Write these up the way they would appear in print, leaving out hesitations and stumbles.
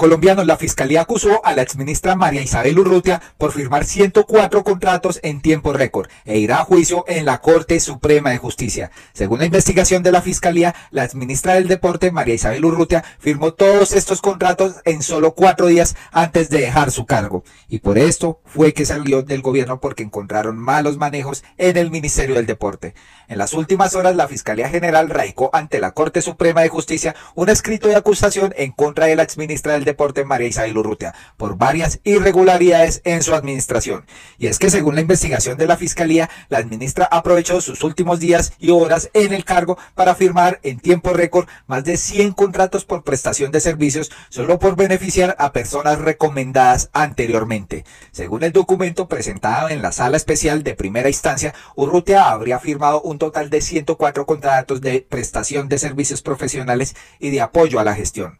Colombianos, la Fiscalía acusó a la exministra María Isabel Urrutia por firmar 104 contratos en tiempo récord e irá a juicio en la Corte Suprema de Justicia. Según la investigación de la Fiscalía, la exministra del Deporte, María Isabel Urrutia, firmó todos estos contratos en solo 4 días antes de dejar su cargo. Y por esto fue que salió del gobierno, porque encontraron malos manejos en el Ministerio del Deporte. En las últimas horas, la Fiscalía General radicó ante la Corte Suprema de Justicia un escrito de acusación en contra de la exministra del Deporte, María Isabel Urrutia, por varias irregularidades en su administración. Y es que según la investigación de la Fiscalía, la ministra aprovechó sus últimos días y horas en el cargo para firmar en tiempo récord más de 100 contratos por prestación de servicios solo por beneficiar a personas recomendadas anteriormente. Según el documento presentado en la Sala Especial de Primera Instancia, Urrutia habría firmado un total de 104 contratos de prestación de servicios profesionales y de apoyo a la gestión.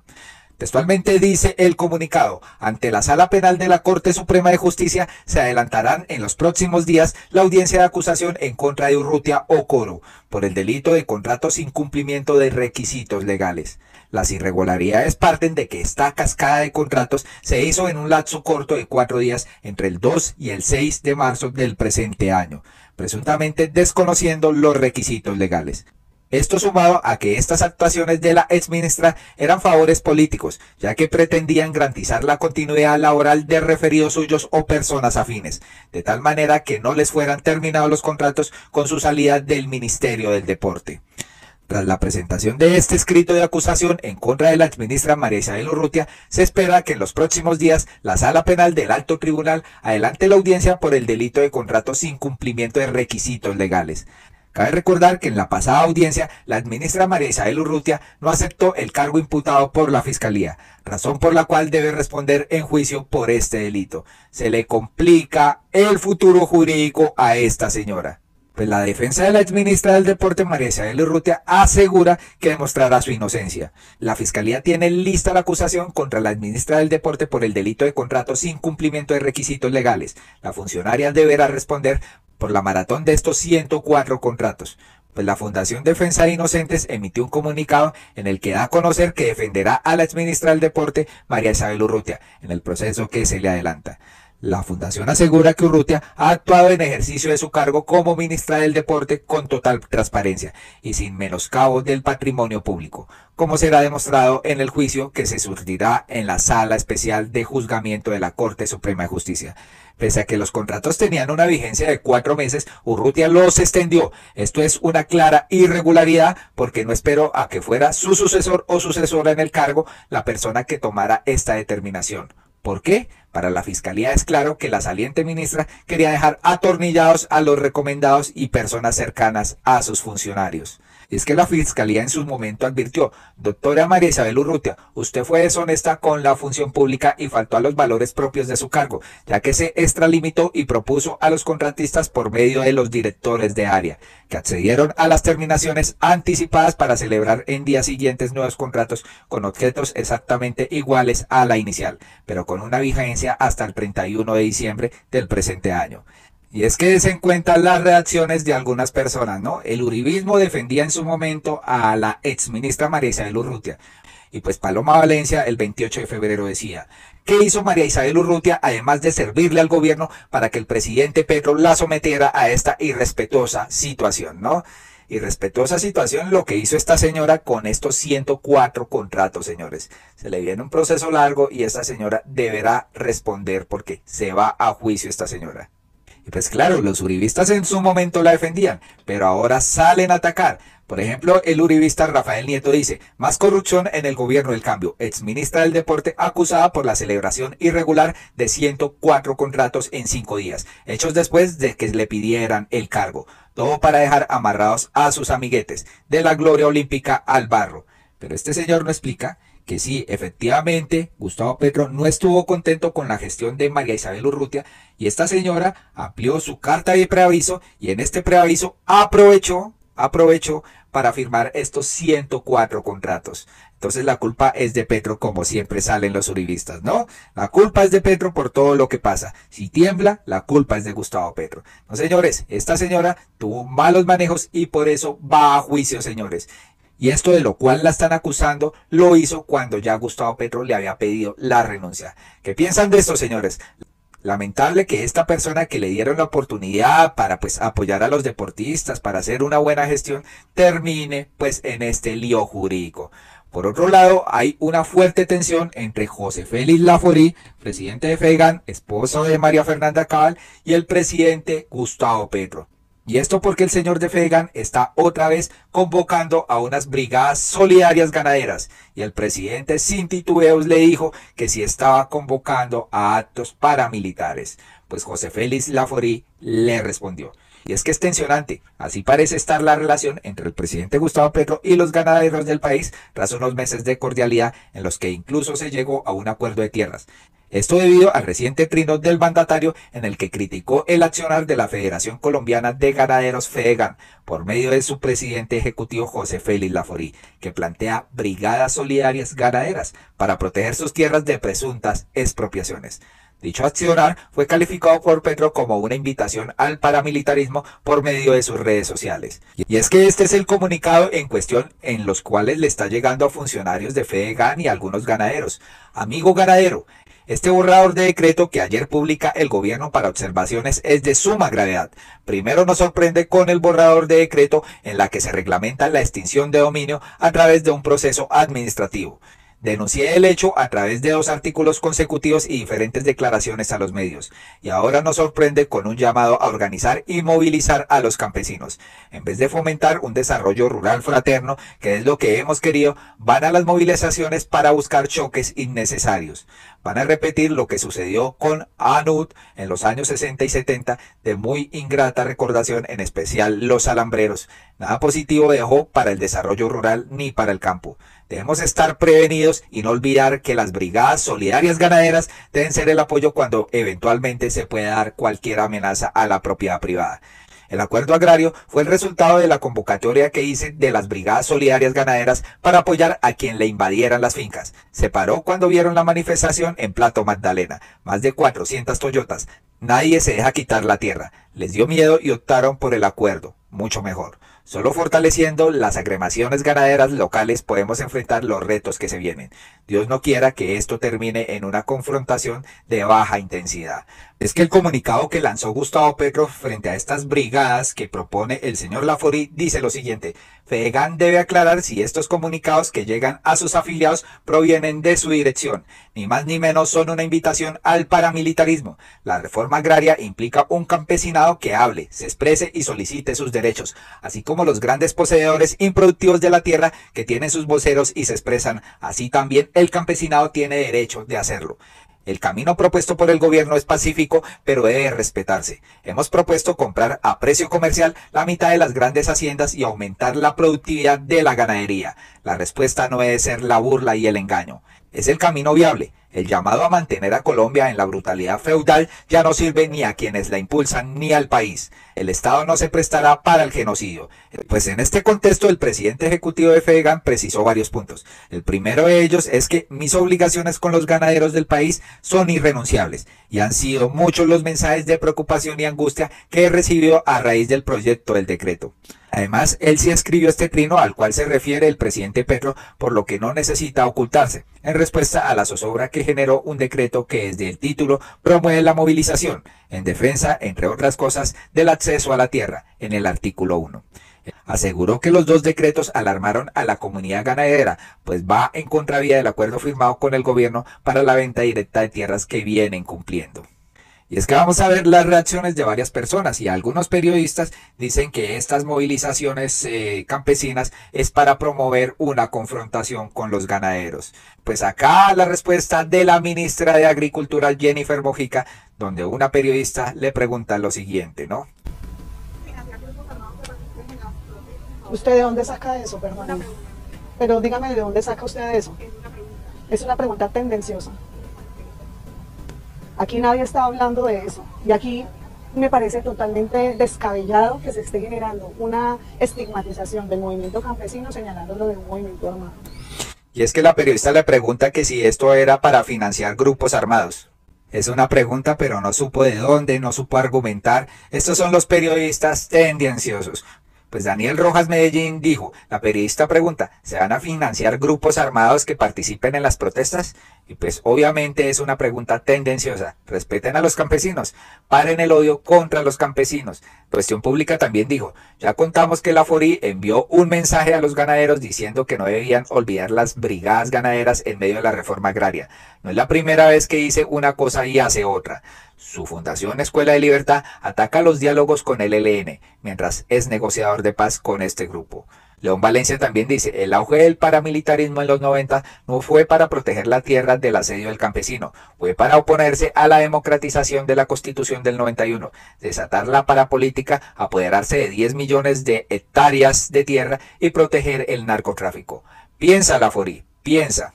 Textualmente dice el comunicado: ante la Sala Penal de la Corte Suprema de Justicia se adelantarán en los próximos días la audiencia de acusación en contra de Urrutia Ocoro por el delito de contratos sin cumplimiento de requisitos legales. Las irregularidades parten de que esta cascada de contratos se hizo en un lapso corto de 4 días entre el 2 y el 6 de marzo del presente año, presuntamente desconociendo los requisitos legales. Esto sumado a que estas actuaciones de la exministra eran favores políticos, ya que pretendían garantizar la continuidad laboral de referidos suyos o personas afines, de tal manera que no les fueran terminados los contratos con su salida del Ministerio del Deporte. Tras la presentación de este escrito de acusación en contra de la exministra María Isabel Urrutia, se espera que en los próximos días la Sala Penal del Alto Tribunal adelante la audiencia por el delito de contratos sin cumplimiento de requisitos legales. Cabe recordar que en la pasada audiencia, la exministra María Isabel Urrutia no aceptó el cargo imputado por la Fiscalía, razón por la cual debe responder en juicio por este delito. Se le complica el futuro jurídico a esta señora. Pues la defensa de la exministra del Deporte, María Isabel Urrutia, asegura que demostrará su inocencia. La Fiscalía tiene lista la acusación contra la exministra del Deporte por el delito de contrato sin cumplimiento de requisitos legales. La funcionaria deberá responder por la maratón de estos 104 contratos. Pues la Fundación Defensa de Inocentes emitió un comunicado en el que da a conocer que defenderá a la exministra del Deporte, María Isabel Urrutia, en el proceso que se le adelanta. La fundación asegura que Urrutia ha actuado en ejercicio de su cargo como ministra del Deporte con total transparencia y sin menoscabo del patrimonio público, como será demostrado en el juicio que se surtirá en la Sala Especial de Juzgamiento de la Corte Suprema de Justicia. Pese a que los contratos tenían una vigencia de 4 meses, Urrutia los extendió. Esto es una clara irregularidad, porque no esperó a que fuera su sucesor o sucesora en el cargo la persona que tomara esta determinación. ¿Por qué? Para la Fiscalía es claro que la saliente ministra quería dejar atornillados a los recomendados y personas cercanas a sus funcionarios. Es que la Fiscalía en su momento advirtió: doctora María Isabel Urrutia, usted fue deshonesta con la función pública y faltó a los valores propios de su cargo, ya que se extralimitó y propuso a los contratistas por medio de los directores de área, que accedieron a las terminaciones anticipadas para celebrar en días siguientes nuevos contratos con objetos exactamente iguales a la inicial, pero con una vigencia hasta el 31 de diciembre del presente año. Y es que des en cuenta las reacciones de algunas personas, ¿no? El uribismo defendía en su momento a la exministra María Isabel Urrutia. Y pues Paloma Valencia el 28 de febrero decía: ¿qué hizo María Isabel Urrutia además de servirle al gobierno para que el presidente Petro la sometiera a esta irrespetuosa situación, ¿no? Irrespetuosa situación lo que hizo esta señora con estos 104 contratos, señores. Se le viene un proceso largo y esta señora deberá responder, porque se va a juicio esta señora. Y pues claro, los uribistas en su momento la defendían, pero ahora salen a atacar. Por ejemplo, el uribista Rafael Nieto dice: más corrupción en el gobierno del cambio. Exministra del Deporte acusada por la celebración irregular de 104 contratos en 5 días, hechos después de que le pidieran el cargo. Todo para dejar amarrados a sus amiguetes, de la gloria olímpica al barro. Pero este señor no explica que sí, efectivamente, Gustavo Petro no estuvo contento con la gestión de María Isabel Urrutia y esta señora amplió su carta de preaviso y en este preaviso aprovechó para firmar estos 104 contratos. Entonces la culpa es de Petro, como siempre salen los uribistas, ¿no? La culpa es de Petro por todo lo que pasa. Si tiembla, la culpa es de Gustavo Petro. No, señores, esta señora tuvo malos manejos y por eso va a juicio, señores. Y esto de lo cual la están acusando lo hizo cuando ya Gustavo Petro le había pedido la renuncia. ¿Qué piensan de esto, señores? Lamentable que esta persona que le dieron la oportunidad para pues apoyar a los deportistas, para hacer una buena gestión, termine pues en este lío jurídico. Por otro lado, hay una fuerte tensión entre José Félix Laforí, presidente de FEGAN, esposo de María Fernanda Cabal, y el presidente Gustavo Petro. Y esto porque el señor de FEGAN está otra vez convocando a unas brigadas solidarias ganaderas. Y el presidente sin titubeos le dijo que si estaba convocando a actos paramilitares. Pues José Félix Laforí le respondió. Y es que es tensionante, así parece estar la relación entre el presidente Gustavo Petro y los ganaderos del país tras unos meses de cordialidad en los que incluso se llegó a un acuerdo de tierras. Esto debido al reciente trino del mandatario en el que criticó el accionar de la Federación Colombiana de Ganaderos FEGAN por medio de su presidente ejecutivo José Félix Laforí, que plantea brigadas solidarias ganaderas para proteger sus tierras de presuntas expropiaciones. Dicho accionar fue calificado por Petro como una invitación al paramilitarismo por medio de sus redes sociales. Y es que este es el comunicado en cuestión en los cuales le está llegando a funcionarios de FEGAN y a algunos ganaderos. Amigo ganadero, este borrador de decreto que ayer publica el gobierno para observaciones es de suma gravedad. Primero nos sorprende con el borrador de decreto en la que se reglamenta la extinción de dominio a través de un proceso administrativo. Denuncié el hecho a través de 2 artículos consecutivos y diferentes declaraciones a los medios. Y ahora nos sorprende con un llamado a organizar y movilizar a los campesinos. En vez de fomentar un desarrollo rural fraterno, que es lo que hemos querido, van a las movilizaciones para buscar choques innecesarios. Van a repetir lo que sucedió con ANUD en los años 60 y 70, de muy ingrata recordación, en especial los alambreros. Nada positivo dejó para el desarrollo rural ni para el campo. Debemos estar prevenidos y no olvidar que las brigadas solidarias ganaderas deben ser el apoyo cuando eventualmente se pueda dar cualquier amenaza a la propiedad privada. El acuerdo agrario fue el resultado de la convocatoria que hice de las brigadas solidarias ganaderas para apoyar a quien le invadieran las fincas. Se paró cuando vieron la manifestación en Plato Magdalena, más de 400 Toyotas. Nadie se deja quitar la tierra. Les dio miedo y optaron por el acuerdo, mucho mejor. Solo fortaleciendo las agremiaciones ganaderas locales podemos enfrentar los retos que se vienen. Dios no quiera que esto termine en una confrontación de baja intensidad. Es que el comunicado que lanzó Gustavo Petro frente a estas brigadas que propone el señor Laforí dice lo siguiente: FEGAN debe aclarar si estos comunicados que llegan a sus afiliados provienen de su dirección. Ni más ni menos son una invitación al paramilitarismo. La reforma agraria implica un campesinado que hable, se exprese y solicite sus derechos, así como los grandes poseedores improductivos de la tierra que tienen sus voceros y se expresan. Así también el campesinado tiene derecho de hacerlo. El camino propuesto por el gobierno es pacífico, pero debe respetarse. Hemos propuesto comprar a precio comercial la mitad de las grandes haciendas y aumentar la productividad de la ganadería. La respuesta no debe ser la burla y el engaño. Es el camino viable. El llamado a mantener a Colombia en la brutalidad feudal ya no sirve ni a quienes la impulsan ni al país. El Estado no se prestará para el genocidio. Pues en este contexto el presidente ejecutivo de FEGAN precisó varios puntos. El primero de ellos es que mis obligaciones con los ganaderos del país son irrenunciables y han sido muchos los mensajes de preocupación y angustia que he recibido a raíz del proyecto del decreto. Además, él sí escribió este trino al cual se refiere el presidente Petro, por lo que no necesita ocultarse, en respuesta a la zozobra que generó un decreto que desde el título promueve la movilización, en defensa, entre otras cosas, del acceso a la tierra, en el artículo 1. Aseguró que los 2 decretos alarmaron a la comunidad ganadera, pues va en contravía del acuerdo firmado con el gobierno para la venta directa de tierras que vienen cumpliendo. Y es que vamos a ver las reacciones de varias personas y algunos periodistas dicen que estas movilizaciones campesinas es para promover una confrontación con los ganaderos. Pues acá la respuesta de la ministra de Agricultura, Jennifer Mojica, donde una periodista le pregunta lo siguiente, ¿no? ¿Usted de dónde saca eso, perdón? Pero dígame, ¿de dónde saca usted eso? Es una pregunta tendenciosa. Aquí nadie está hablando de eso. Y aquí me parece totalmente descabellado que se esté generando una estigmatización del movimiento campesino señalándolo de un movimiento armado. Y es que la periodista le pregunta que si esto era para financiar grupos armados. Es una pregunta, pero no supo de dónde, no supo argumentar. Estos son los periodistas tendenciosos. Pues Daniel Rojas Medellín dijo, la periodista pregunta, ¿se van a financiar grupos armados que participen en las protestas? Y pues obviamente es una pregunta tendenciosa. Respeten a los campesinos, paren el odio contra los campesinos. Cuestión Pública también dijo, ya contamos que la FORI envió un mensaje a los ganaderos diciendo que no debían olvidar las brigadas ganaderas en medio de la reforma agraria. No es la primera vez que dice una cosa y hace otra. Su fundación Escuela de Libertad ataca los diálogos con el ELN, mientras es negociador de paz con este grupo. León Valencia también dice, el auge del paramilitarismo en los 90 no fue para proteger la tierra del asedio del campesino, fue para oponerse a la democratización de la Constitución del 91, desatar la parapolítica, apoderarse de 10 millones de hectáreas de tierra y proteger el narcotráfico. Piensa la FORI, piensa.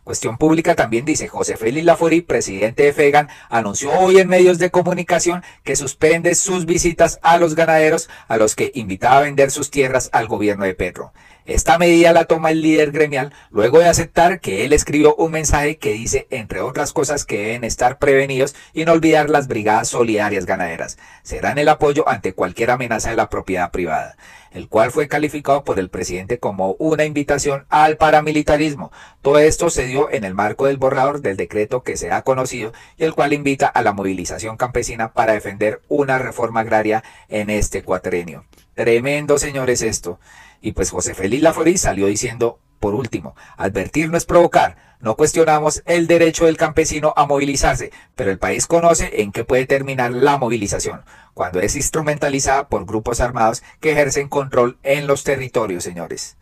Cuestión Pública también dice, José Félix Laforí, presidente de FEGAN, anunció hoy en medios de comunicación que suspende sus visitas a los ganaderos a los que invitaba a vender sus tierras al gobierno de Petro. Esta medida la toma el líder gremial luego de aceptar que él escribió un mensaje que dice, entre otras cosas, que deben estar prevenidos y no olvidar las brigadas solidarias ganaderas. Serán el apoyo ante cualquier amenaza de la propiedad privada, el cual fue calificado por el presidente como una invitación al paramilitarismo. Todo esto se dio en el marco del borrador del decreto que se ha conocido y el cual invita a la movilización campesina para defender una reforma agraria en este cuatrenio. Tremendo, señores, esto. Y pues José Félix Laforí salió diciendo, por último, advertir no es provocar. No cuestionamos el derecho del campesino a movilizarse, pero el país conoce en qué puede terminar la movilización, cuando es instrumentalizada por grupos armados que ejercen control en los territorios, señores.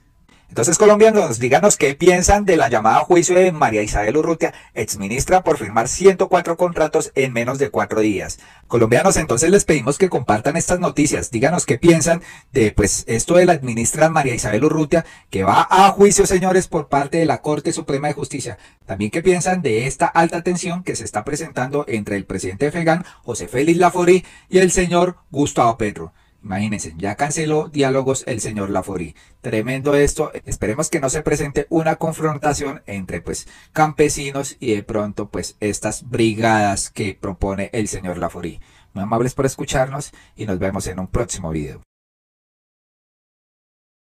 Entonces, colombianos, díganos qué piensan de la llamada a juicio de María Isabel Urrutia, exministra, por firmar 104 contratos en menos de 4 días. Colombianos, entonces les pedimos que compartan estas noticias. Díganos qué piensan de pues esto de la exministra María Isabel Urrutia, que va a juicio, señores, por parte de la Corte Suprema de Justicia. También qué piensan de esta alta tensión que se está presentando entre el presidente de FEGAN, José Félix Laforí, y el señor Gustavo Petro. Imagínense, ya canceló diálogos el señor Laforí. Tremendo esto. Esperemos que no se presente una confrontación entre pues campesinos y de pronto pues estas brigadas que propone el señor Laforí. Muy amables por escucharnos y nos vemos en un próximo video.